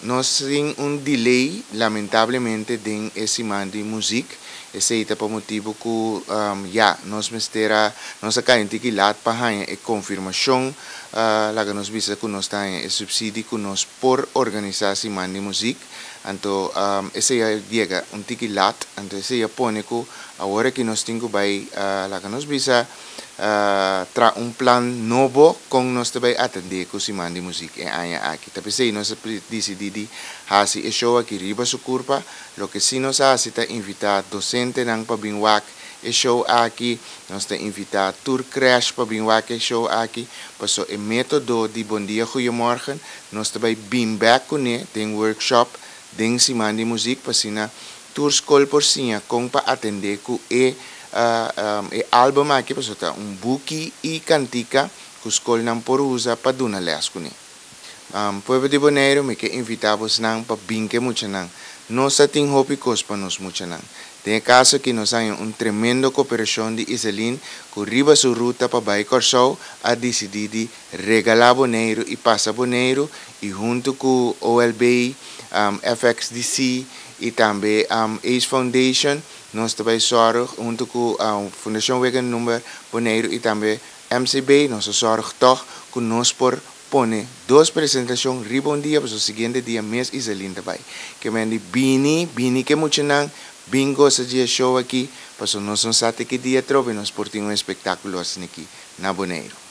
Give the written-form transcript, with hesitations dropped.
nós temos delay, lamentavelmente, em esse mando de música. Esse é o motivo que, nós mestera, nós acabamos de lá para a confirmação, lá que nós visa que nós temos subsídio que nós por organizar esse mando de música. Então, esse é llega tiki lá, então esse é põe que agora que nós temos vai, lá que nós visa tra novo com nós também atender com esse mando de música aqui. Tapi se nós decidimos fazer esse show aqui riba su curva, lo que se nós está invitar docente nang pabingwak e show aqui, nós te invitar tour crash pabingwak e show aqui, paso e método de bom dia goeiemorgen, nós também beam back com den workshop, den si mando de música, pasina tour school por sinha com para atender com album aqui, paso ta buki e cantica que school não por usa para dar les com Pueblo de Bonaire, me que invitamos nang para binque mucho nang. Nós tem hopicos para nós mucho nang. Tem caso que nós hay tremendo cooperação de Iselin que riba su ruta para Baicorshow a decidir regalar Bonaire e passa Bonaire e junto com OLB, FXDC e também Ace Foundation, nós também sorg junto com a Fundação Wegan Number Bonaire e também MCB, nós sorg toch que nós por pone duas apresentações riba dia, para o seguinte dia mês Iselin também. Que mendi bini que muito nang bingo sa dia show aqui, para nós não sabe que dia trobe nós por ter espetáculo assim aqui na Bonaire.